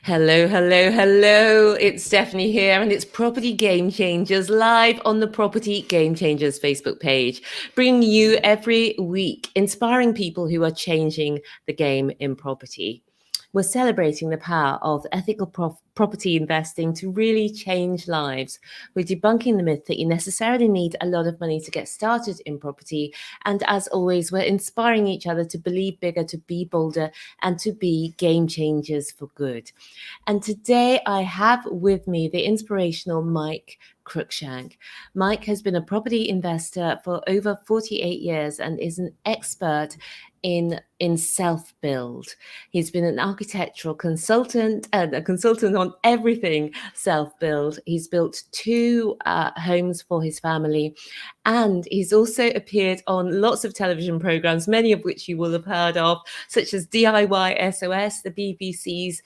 Hello, hello, hello. It's Stephanie here, and it's Property Gamechangers live on the Property Gamechangers Facebook page, bringing you every week, inspiring people who are changing the game in property. We're celebrating the power of ethical property investing to really change lives. We're debunking the myth that you necessarily need a lot of money to get started in property. And as always, we're inspiring each other to believe bigger, to be bolder, and to be game changers for good. And today I have with me the inspirational Mike Cruickshank. Mike has been a property investor for over 48 years and is an expert in self-build. He's been an architectural consultant and a consultant on everything self-build. He's built two homes for his family, and he's also appeared on lots of television programs, many of which you will have heard of, such as DIY SOS, the BBC's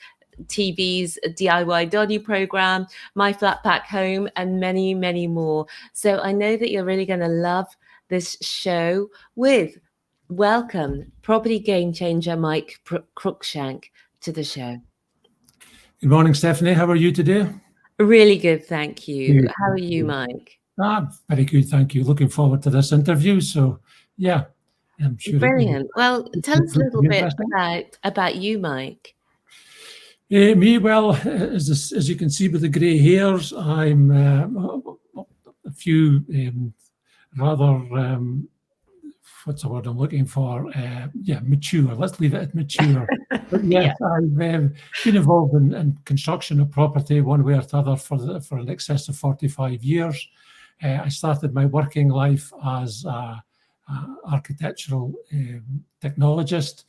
TV's DIY Donnie program, My Flatpack Home, and many, many more. So I know that you're really going to love this show. Welcome, Property Game Changer Mike Cruickshank to the show. Good morning, Stephanie. How are you today? Really good, thank you. How are you, Mike? Very good, thank you. Looking forward to this interview. So, yeah, I'm sure. Brilliant. Well, tell us a little bit about you, Mike. Me, well, as you can see with the grey hairs, I'm a few rather, what's the word I'm looking for? Mature. Let's leave it at mature. But yes, I've been involved in construction of property one way or the other for an excess of 45 years. I started my working life as an architectural technologist,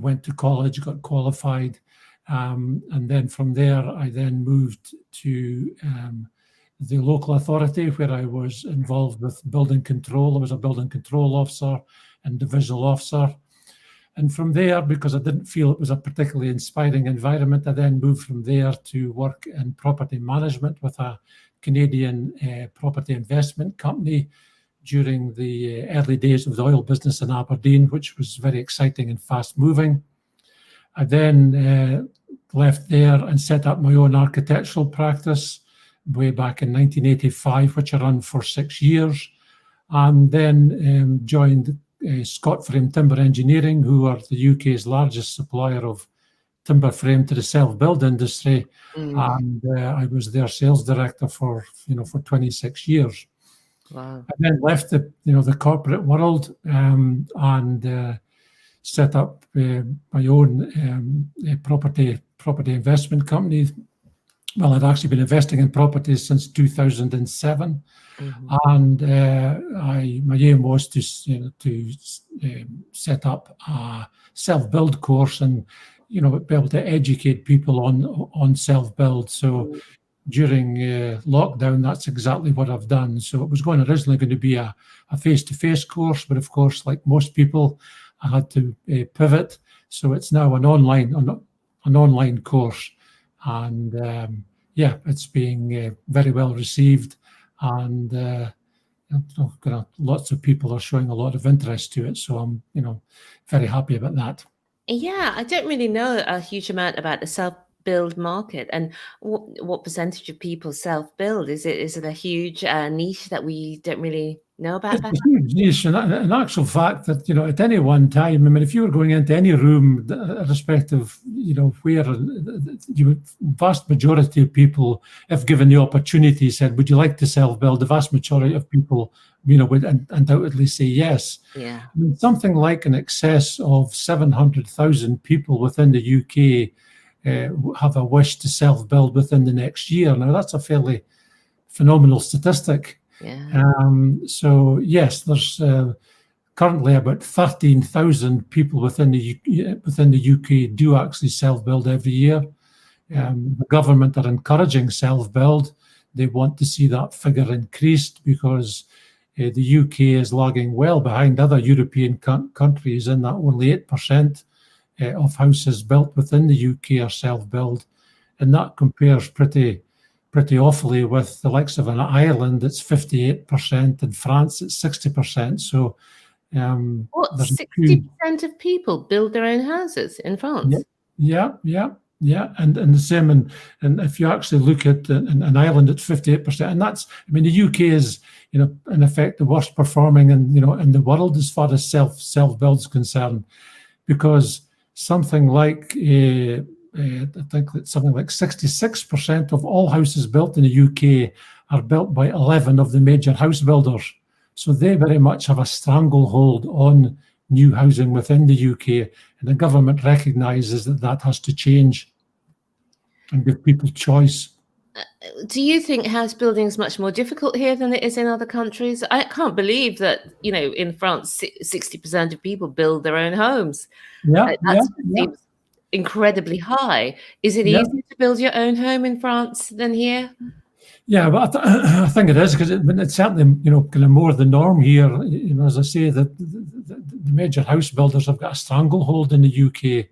went to college, got qualified, and then from there, I then moved to the local authority where I was involved with building control. I was a building control officer and divisional officer. And from there, because I didn't feel it was a particularly inspiring environment, I then moved from there to work in property management with a Canadian property investment company during the early days of the oil business in Aberdeen, which was very exciting and fast moving. I then left there and set up my own architectural practice way back in 1985, which I ran for 6 years, and then joined Scott Frame Timber Engineering, who are the UK's largest supplier of timber frame to the self-build industry. And I was their sales director for 26 years. Wow. I then left the corporate world and set up my own property investment company. Well, I'd actually been investing in properties since 2007, and my aim was to set up a self-build course and be able to educate people on self-build. So during lockdown, that's exactly what I've done. So it was originally going to be a face-to-face course, but of course, like most people, I had to pivot. So it's now an online course, and it's being very well received, and lots of people are showing a lot of interest to it. So I'm very happy about that. Yeah, I don't really know a huge amount about the self-build market, and what percentage of people self-build? Is it a huge niche that we don't really know about? It's a huge niche, and in actual fact, that at any one time, I mean, if you were going into any room, irrespective of where, vast majority of people, if given the opportunity, said, "Would you like to self-build?" The vast majority of people, would undoubtedly say yes. Yeah, I mean, something like in excess of 700,000 people within the UK have a wish to self-build within the next year. Now, that's a fairly phenomenal statistic. Yeah. So yes, there's currently about 13,000 people within the UK do actually self-build every year. The government are encouraging self-build. They want to see that figure increased because the UK is lagging well behind other European countries in that only 8% of houses built within the UK are self-build, and that compares pretty awfully with the likes of an Ireland, it's 58%, and France, it's 60%. So, 60% of people build their own houses in France? Yeah. Yeah, and the same, and if you actually look at an Ireland at 58%, and that's, I mean, the UK is, in effect, the worst performing in the world as far as self build is concerned, because something like I think that something like 66% of all houses built in the UK are built by 11 of the major house builders. So they very much have a stranglehold on new housing within the UK, and the government recognises that has to change and give people choice. Do you think house building is much more difficult here than it is in other countries? I can't believe that, in France, 60% of people build their own homes. Yeah, That seems incredibly high. Is it easier to build your own home in France than here? Yeah, but I think it is, because it's certainly, kind of more the norm here. As I say, the major house builders have got a stranglehold in the UK.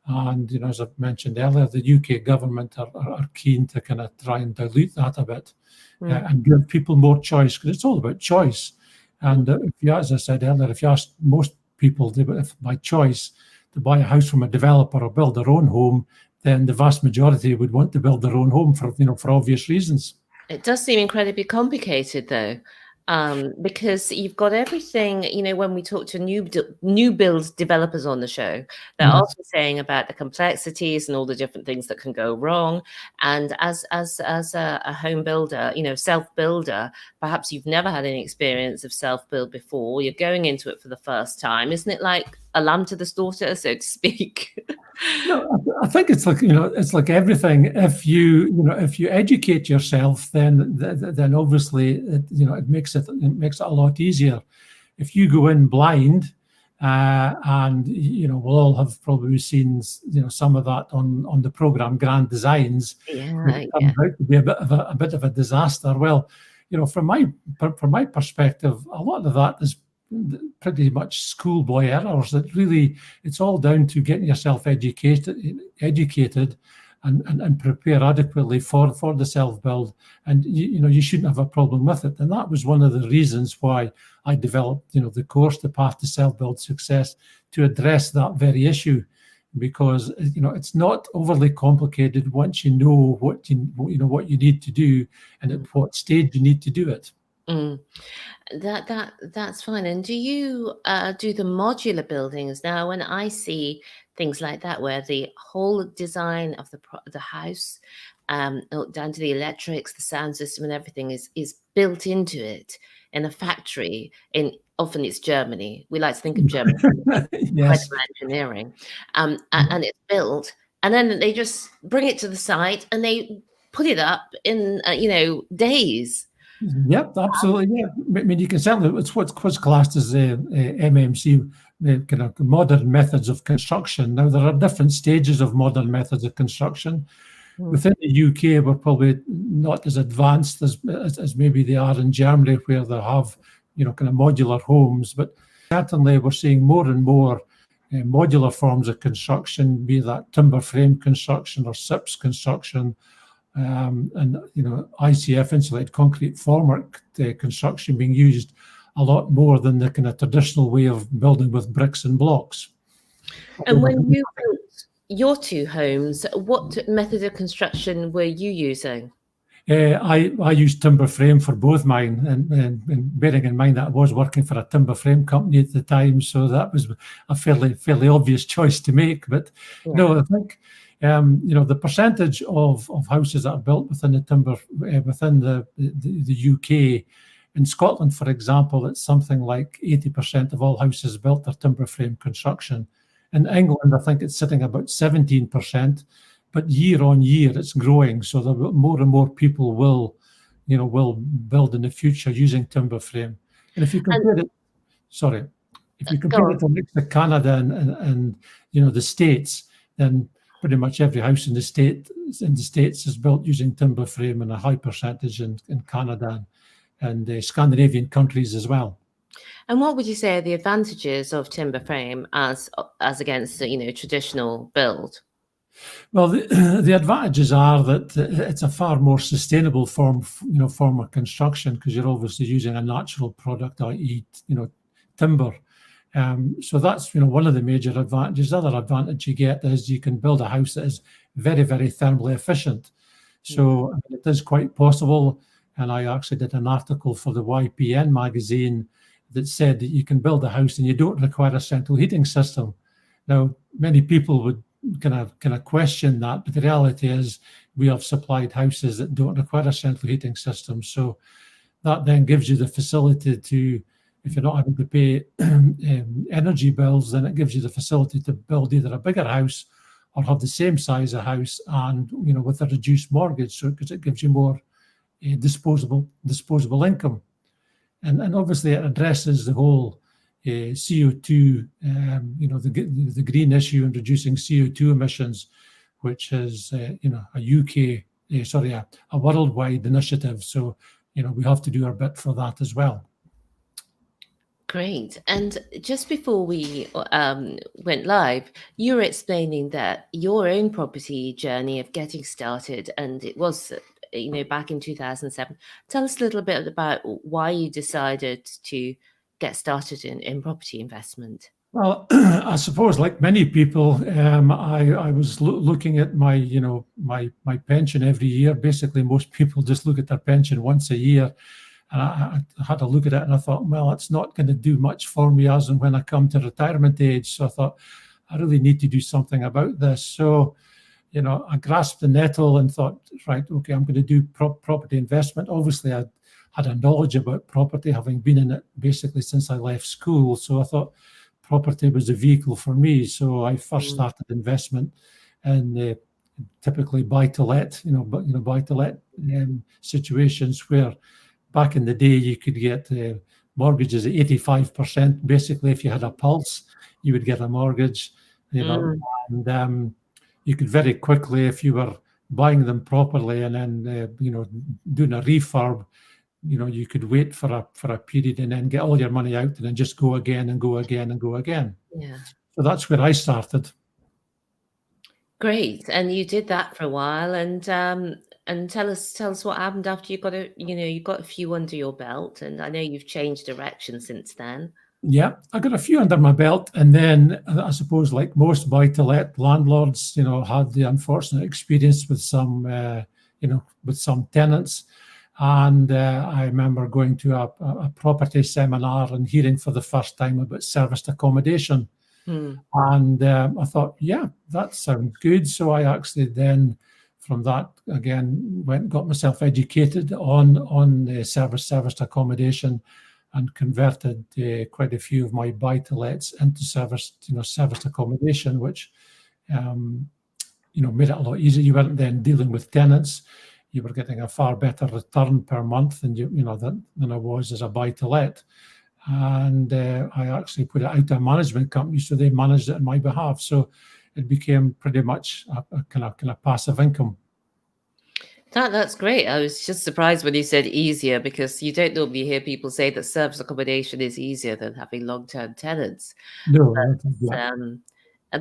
And, as I've mentioned earlier, the UK government are keen to kind of try and dilute that a bit and give people more choice, because it's all about choice. And if you, as I said earlier, if you ask most people if by choice to buy a house from a developer or build their own home, then the vast majority would want to build their own home for obvious reasons. It does seem incredibly complicated, though, because you've got everything. When we talk to new build developers on the show, they're also saying about the complexities and all the different things that can go wrong. And as a home builder, self builder, perhaps you've never had any experience of self build before. You're going into it for the first time, isn't it? Like a lamb to the slaughter, so to speak. No, I think it's like it's like everything. If you educate yourself, then obviously it makes it a lot easier. If you go in blind, and we'll all have probably seen some of that on the program Grand Designs. It turns out to be a bit of a disaster. Well, from my perspective, a lot of that is pretty much schoolboy errors. That really, it's all down to getting yourself educated and prepare adequately for the self-build, and you shouldn't have a problem with it. And that was one of the reasons why I developed the course, The Path to Self-Build Success, to address that very issue, because it's not overly complicated once you know what you need to do and at what stage you need to do it. That's fine. And do you do the modular buildings? Now, when I see things like that, where the whole design of the house, down to the electrics, the sound system, and everything is built into it in a factory. Often it's Germany. We like to think of Germany as Yes. engineering, and it's built, and then they just bring it to the site and they put it up in days. Yep, absolutely. Yeah, I mean, you can certainly, it's what's classed as MMC, kind of modern methods of construction. Now, there are different stages of modern methods of construction. Within the UK, we're probably not as advanced as maybe they are in Germany, where they have kind of modular homes. But certainly, we're seeing more and more modular forms of construction, be that timber frame construction or SIPPs construction. And ICF, insulated concrete formwork construction, being used a lot more than the kind of traditional way of building with bricks and blocks. And when you built your two homes, what method of construction were you using? I used timber frame for both mine, and bearing in mind that I was working for a timber frame company at the time, so that was a fairly obvious choice to make. But no, I think the percentage of houses that are built within the timber within the UK, in Scotland, for example, it's something like 80% of all houses built are timber frame construction. In England, I think it's sitting about 17%. But year on year, it's growing, so that more and more people will build in the future using timber frame. And if you compare it, to Canada and the States, then pretty much every house in the States is built using timber frame, and a high percentage in Canada and the Scandinavian countries as well. And what would you say are the advantages of timber frame as against traditional build? Well, the advantages are that it's a far more sustainable form of construction, because you're obviously using a natural product, i.e., timber, So that's one of the major advantages. The other advantage you get is you can build a house that is very, very thermally efficient. So it is quite possible, and I actually did an article for the YPN magazine that said that you can build a house and you don't require a central heating system. Now, many people would kind of question that, but the reality is we have supplied houses that don't require a central heating system. So that then gives you the facility to, if you're not having to pay energy bills, then it gives you the facility to build either a bigger house or have the same size of house and with a reduced mortgage, so because it gives you more disposable income, and obviously it addresses the whole CO2, the green issue and reducing CO2 emissions, which is a worldwide initiative. So we have to do our bit for that as well. Great. And just before we went live, you were explaining that your own property journey of getting started, and it was, back in 2007. Tell us a little bit about why you decided to get started in property investment. Well, I suppose, like many people, I was looking at my pension every year. Basically, most people just look at their pension once a year. And I had a look at it and I thought, well, it's not going to do much for me as and when I come to retirement age. So I thought, I really need to do something about this. So, I grasped the nettle and thought, right, okay, I'm going to do property investment. Obviously, I had a knowledge about property, having been in it basically since I left school. So I thought property was a vehicle for me. So I first started investment in typically buy-to-let, buy-to-let situations where back in the day, you could get mortgages at 85%. Basically, if you had a pulse, you would get a mortgage. And you could very quickly, if you were buying them properly and then doing a refurb, you could wait for a period and then get all your money out and then just go again and go again and go again. Yeah. So that's where I started. Great. And you did that for a while, and tell us what happened after you got a few under your belt, and I know you've changed direction since then. Yeah, I got a few under my belt, and then I suppose, like most buy-to-let landlords, had the unfortunate experience with some tenants. And I remember going to a property seminar and hearing for the first time about serviced accommodation. And I thought, yeah, that sounds good. So I actually then, from that, again, went and got myself educated on serviced accommodation and converted quite a few of my buy-to-lets into serviced accommodation, which made it a lot easier. You weren't then dealing with tenants. You were getting a far better return per month than than I was as a buy-to-let. And I actually put it out to a management company, so they managed it on my behalf. So it became pretty much a kind of passive income. That's great. I was just surprised when you said easier, because you don't normally hear people say that service accommodation is easier than having long-term tenants. No,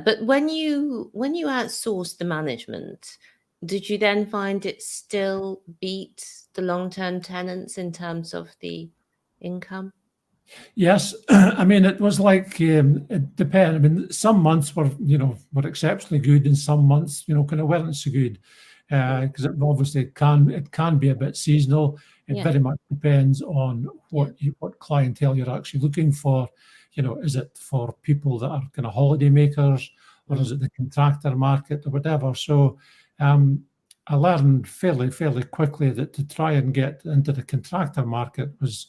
but when you outsourced the management, did you then find it still beat the long-term tenants in terms of the income? Yes, I mean, it was like it depends. I mean, some months were exceptionally good, and some months kind of weren't so good, because it obviously can be a bit seasonal. It very much depends on what clientele you're actually looking for. Is it for people that are kind of holiday makers, or is it the contractor market or whatever? So I learned fairly quickly that to try and get into the contractor market was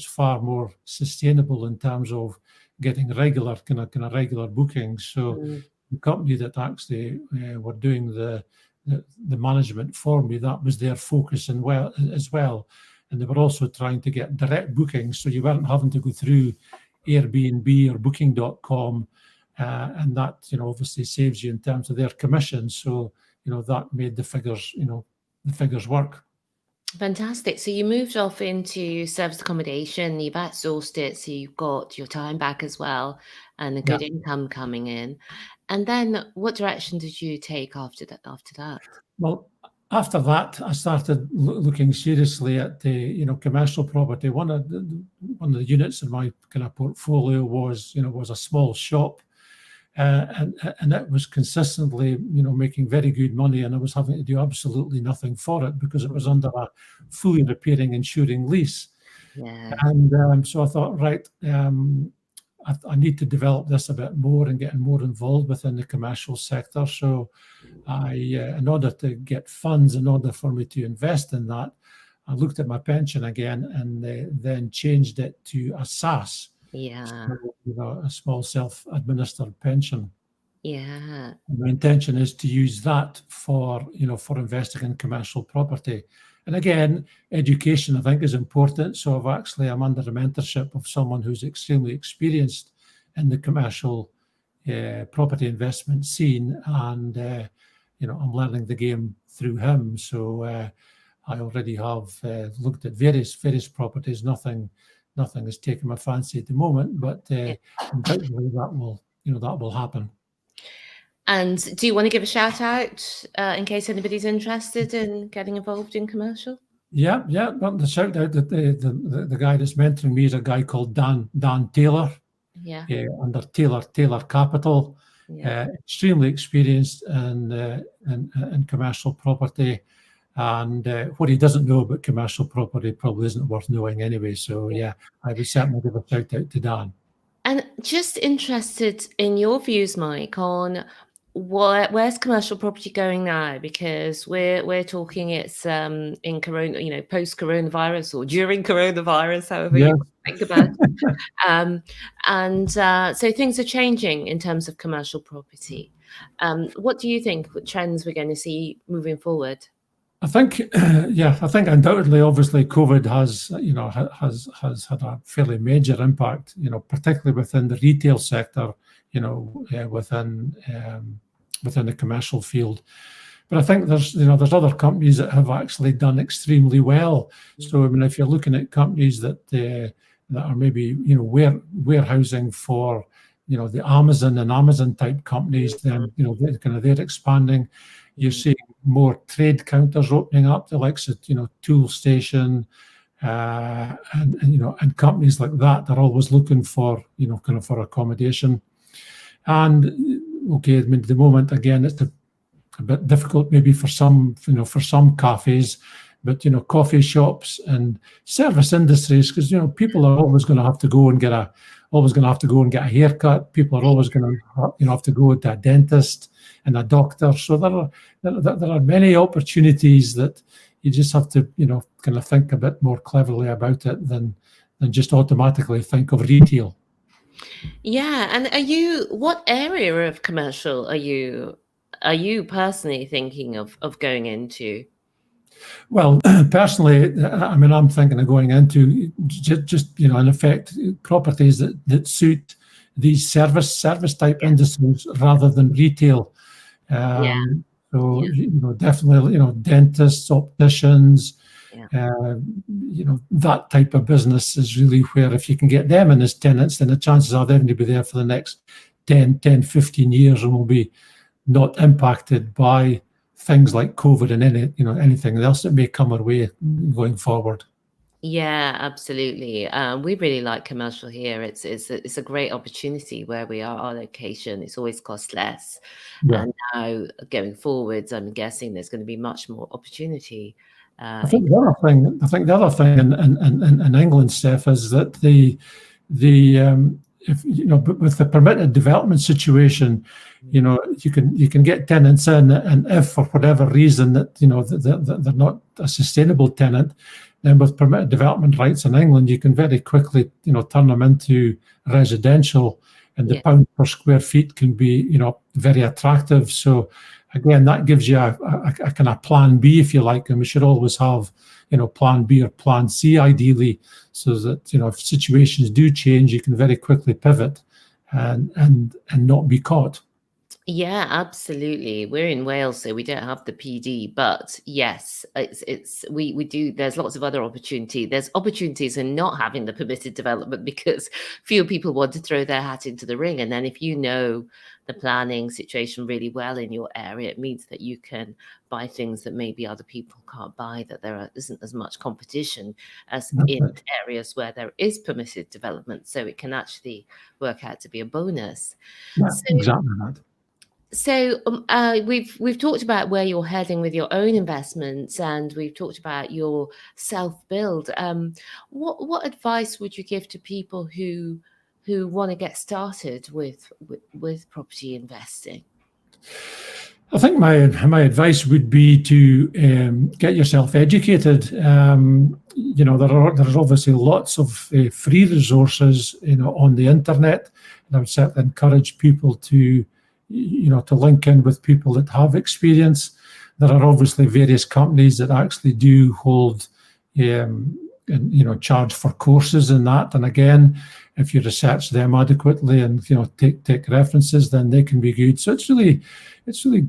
far more sustainable in terms of getting regular kind of regular bookings. So the company that actually were doing the management for me, that was their focus as well. And they were also trying to get direct bookings, so you weren't having to go through Airbnb or Booking.com, and that obviously saves you in terms of their commissions. So that made the figures work. Fantastic. So you moved off into service accommodation, you've outsourced it, so you've got your time back as well and a good income coming in. And then what direction did you take after that? Well, after that, I started looking seriously at the commercial property. One of the units in my kind of portfolio was a small shop, and it was consistently making very good money, and I was having to do absolutely nothing for it because it was under a fully repairing insuring lease. Yeah. And so I thought, right, I need to develop this a bit more and get more involved within the commercial sector. So in order to get funds, in order for me to invest in that, I looked at my pension again and then changed it to a SAS. Yeah. So, a small self-administered pension. Yeah. My intention is to use that for investing in commercial property. And again, education, I think, is important. So I'm under the mentorship of someone who's extremely experienced in the commercial property investment scene, and I'm learning the game through him. So I already have looked at various properties. Nothing has taken my fancy at the moment, but undoubtedly that will happen. And do you want to give a shout out in case anybody's interested in getting involved in commercial? Yeah. Well, the shout out that the guy that's mentoring me is a guy called Dan Taylor. Yeah. Under Taylor Capital. Yeah. Extremely experienced in commercial property, and what he doesn't know about commercial property probably isn't worth knowing anyway. So yeah, I would certainly give a shout out to Dan. And just interested in your views, Mike, on where's commercial property going now? Because we're talking it's in corona, post coronavirus or during coronavirus, however you think about it. And so things are changing in terms of commercial property. What do you think? What trends we're going to see moving forward? I think undoubtedly, obviously, COVID has had a fairly major impact, particularly within the retail sector, within the commercial field. But I think there's other companies that have actually done extremely well. So I mean, if you're looking at companies that are maybe warehousing for the Amazon type companies, then they're expanding. You're seeing more trade counters opening up, the likes of Toolstation, and companies like that. They're always looking for for accommodation. And okay, I mean, at the moment again, it's a bit difficult maybe for some cafes, but coffee shops and service industries, because people are always going to have to go and get a haircut. People are always going to have to go to a dentist and a doctor. So there are many opportunities that you just have to kind of think a bit more cleverly about it than just automatically think of retail. Yeah, and what area of commercial are you personally thinking of going into? Well, personally, I mean, I'm thinking of going into just in effect, properties that suit these service type industries rather than retail. So definitely, dentists, opticians, that type of business is really where, if you can get them in as tenants, then the chances are they're going to be there for the next 10, 15 years and will be not impacted by things like COVID and anything else that may come our way going forward. Yeah, absolutely. We really like commercial here. It's a great opportunity where we are. Our location, it's always cost less. Yeah. And now going forwards, I'm guessing there's going to be much more opportunity. I think the other thing in England, Steph, is that if with the permitted development situation, you can get tenants in, and if for whatever reason that they're not a sustainable tenant, then with permitted development rights in England, you can very quickly turn them into residential, and the pound per square feet can be very attractive. So again, that gives you a kind of plan B, if you like, and we should always have plan B or plan C ideally, so that if situations do change, you can very quickly pivot and not be caught. Yeah, absolutely. We're in Wales, so we don't have the PD, but yes, we do. There's lots of other opportunity. There's opportunities in not having the permitted development because fewer people want to throw their hat into the ring. And then if you know the planning situation really well in your area, it means that you can buy things that maybe other people can't buy, that isn't as much competition as That's in it. areas where there is permitted development. So it can actually work out to be a bonus. Yeah, So exactly that. we've talked about where you're heading with your own investments, and we've talked about your self build. What advice would you give to people who want to get started with property investing? I think my advice would be to get yourself educated. There's obviously lots of free resources, on the internet, and I would certainly encourage people to link in with people that have experience. There are obviously various companies that actually do hold and charge for courses in that. And again, if you research them adequately and take references, then they can be good. So it's really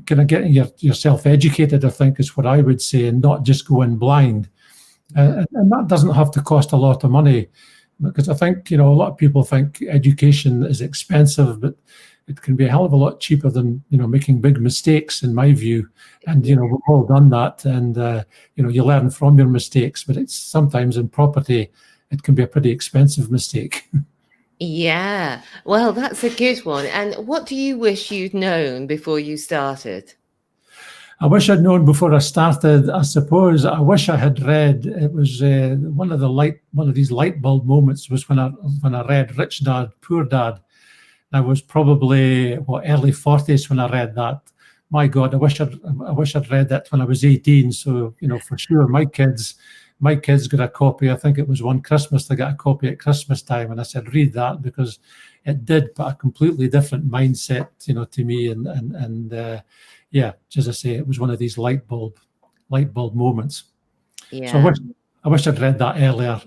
kind of getting yourself educated, I think, is what I would say, and not just go in blind. And that doesn't have to cost a lot of money, because I think a lot of people think education is expensive, but it can be a hell of a lot cheaper than making big mistakes, in my view. And we've all done that, and you learn from your mistakes. But it's sometimes in property, it can be a pretty expensive mistake. Yeah, well, that's a good one. And what do you wish you'd known before you started? I wish I'd known before I started. I suppose I wish I had read. It was one of these light bulb moments was when I read Rich Dad, Poor Dad. I was probably early 40s when I read that. My God, I wish I'd read that when I was 18. So for sure, my kids got a copy. I think it was one Christmas they got a copy at Christmas time, and I said, read that, because it did put a completely different mindset, to me. And yeah, as I say, it was one of these light bulb moments. So Yeah. I wish I'd read that earlier.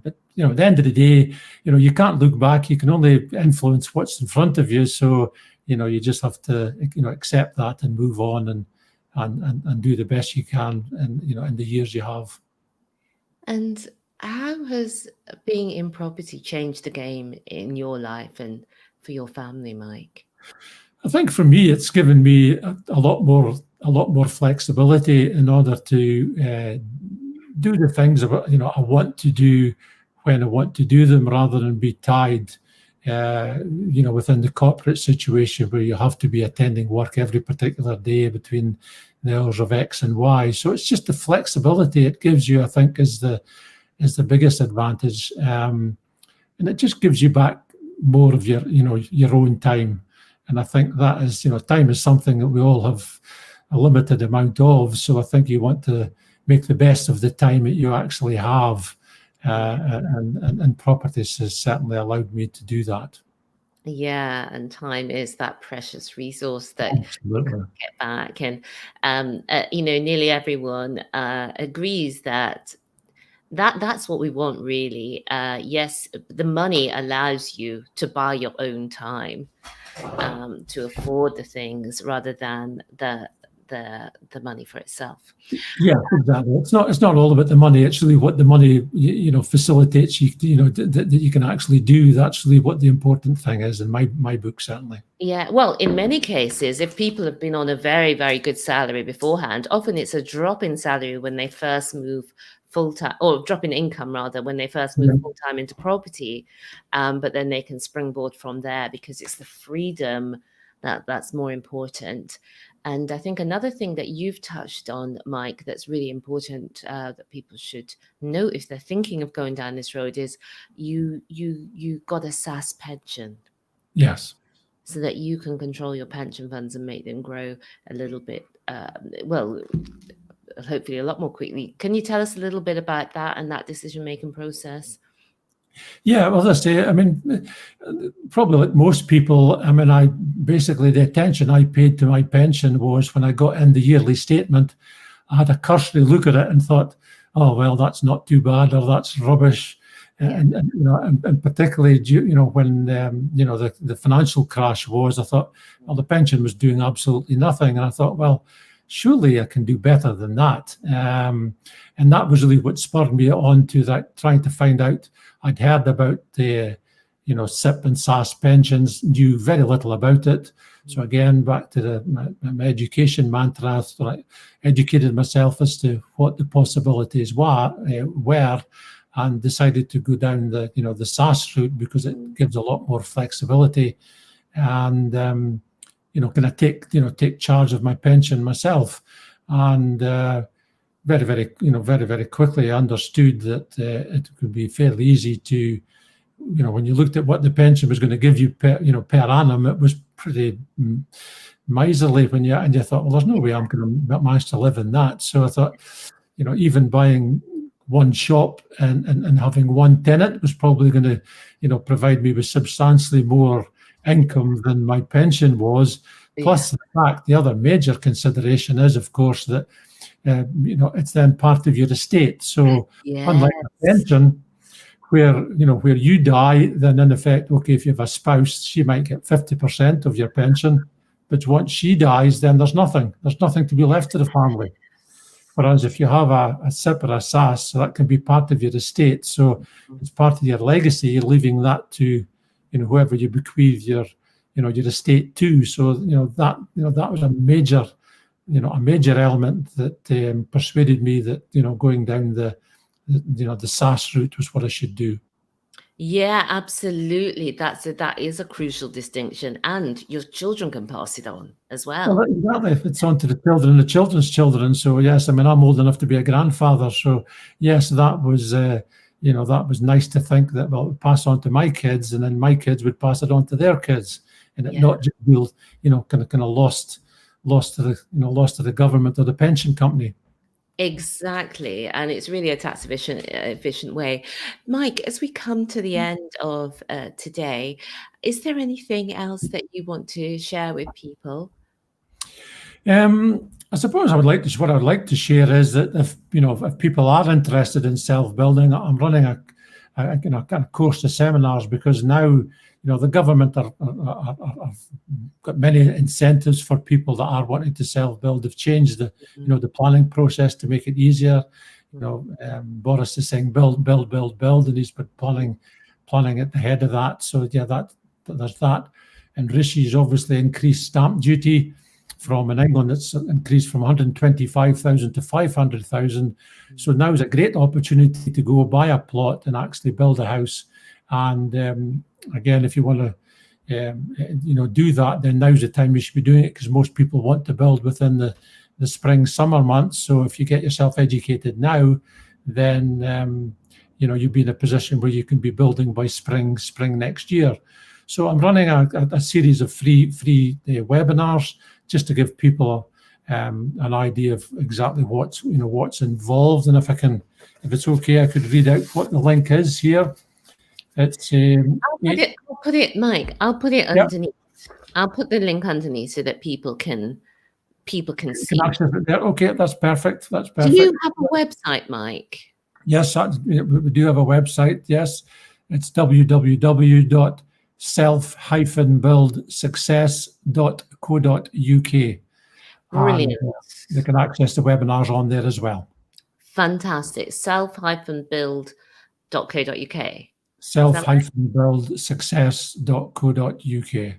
But at the end of the day, you can't look back. You can only influence what's in front of you. So you just have to accept that and move on and do the best you can, and in the years you have. And how has being in property changed the game in your life and for your family, Mike? I think for me, it's given me a lot more flexibility in order to do the things I want to do when I want to do them, rather than be tied, within the corporate situation where you have to be attending work every particular day between the hours of X and Y. So it's just the flexibility it gives you, I think, is the biggest advantage, and it just gives you back more of your own time. And I think that is, time is something that we all have a limited amount of. So I think you want to make the best of the time that you actually have. And properties has certainly allowed me to do that. Yeah, and time is that precious resource that Absolutely. get back. And nearly everyone agrees that that's what we want, really. Yes, the money allows you to buy your own time, to afford the things rather than the money for itself. Yeah, exactly. It's not all about the money. It's really what the money facilitates you. That you can actually do. That's really what the important thing is in my book, certainly. Yeah, well, in many cases, if people have been on a very, very good salary beforehand, often it's a drop in salary when they first move full-time, or drop in income rather, when they first move full-time into property. But then they can springboard from there, because it's the freedom that's more important. And I think another thing that you've touched on, Mike, that's really important, that people should know if they're thinking of going down this road, is you got a SAS pension. Yes. So that you can control your pension funds and make them grow a little bit, hopefully a lot more quickly. Can you tell us a little bit about that and that decision-making process? Yeah, well, as I say, I mean, probably like most people, I mean, the attention I paid to my pension was when I got in the yearly statement. I had a cursory look at it and thought, oh, well, that's not too bad, or that's rubbish. And you know, and particularly, you know, when you know, the financial crash was, I thought, well, the pension was doing absolutely nothing, and I thought, well, surely I can do better than that. And that was really what spurred me on to that, trying to find out. I'd heard about the, you know, SIPP and SAS pensions, knew very little about it. So again, back to my education mantra, so I educated myself as to what the possibilities were, and decided to go down the, you know, the SAS route, because it gives a lot more flexibility, and you know, can I take charge of my pension myself, and very, very quickly I understood that it could be fairly easy to, you know, when you looked at what the pension was going to give you per annum, it was pretty miserly and you thought, well, there's no way I'm going to manage to live in that. So I thought, you know, even buying one shop and having one tenant was probably going to, you know, provide me with substantially more income than my pension was. Plus, the fact, the other major consideration is, of course, that you know, it's then part of your estate. So unlike a pension, where, you know, where you die, then in effect, okay, if you have a spouse, she might get 50% of your pension, but once she dies, then there's nothing to be left to the family. Whereas if you have a SIPP or a SAS, so that can be part of your estate. So it's part of your legacy. You're leaving that to, you know, whoever you bequeath your, you know, your estate to. So, you know, that was a major element that persuaded me that, you know, going down the SAS route was what I should do. Yeah, absolutely. That is a crucial distinction, and your children can pass it on as well. Well, exactly. If it's on to the children, the children's children. So yes, I mean, I'm old enough to be a grandfather. So yes, that was you know, that was nice to think that, well, it would pass on to my kids, and then my kids would pass it on to their kids, and it not just be, you know, kind of lost to the government or the pension company. Exactly, and it's really a tax efficient way. Mike, as we come to the end of today, is there anything else that you want to share with people? I suppose what I would like to share is that if people are interested in self-building, I'm running a kind of course of seminars, because now, you know, the government have got many incentives for people that are wanting to self-build. They've changed the the planning process to make it easier. You know, Boris is saying build, and he's put planning at the head of that. So yeah, there's that. And Rishi's obviously increased stamp duty in England. It's increased from 125,000 to 500,000. So now is a great opportunity to go buy a plot and actually build a house. And again, if you want to do that, then now's the time you should be doing it, because most people want to build within the spring, summer months. So if you get yourself educated now, then you'll be in a position where you can be building by spring next year. So I'm running a series of free webinars just to give people an idea of exactly what's involved. And if it's okay, I could read out what the link is here. It's I'll put it, Mike. I'll put it underneath. I'll put the link underneath so that people can see. Access it there. Okay, that's perfect. That's perfect. Do you have a website, Mike? Yes, we do have a website. Yes, it's www.self-buildsuccess.co.uk. Brilliant. They can access the webinars on there as well. Fantastic. self-build.co.uk. self-buildsuccess.co.uk.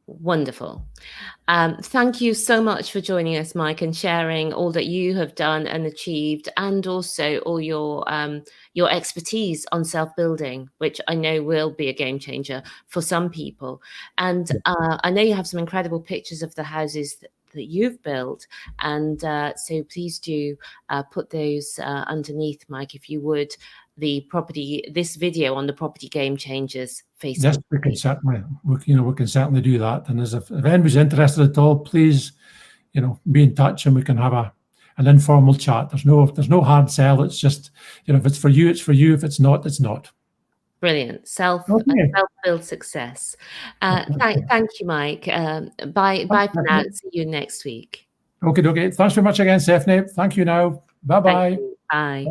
Wonderful. Thank you so much for joining us, Mike, and sharing all that you have done and achieved, and also all your expertise on self-building, which I know will be a game changer for some people. And I know you have some incredible pictures of the houses that you've built, and so please do put those underneath, Mike, if you would, this video on the Property Gamechangers Facebook. Yes, we can certainly do that. And if anybody's interested at all, please, be in touch and we can have an informal chat. There's no hard sell. It's just, if it's for you, it's for you. If it's not, it's not. Brilliant. Self-build success. Thank you, Mike. Bye for now. See you next week. Okay. Thanks very much again, Stephanie. Thank you now. Bye-bye. Bye.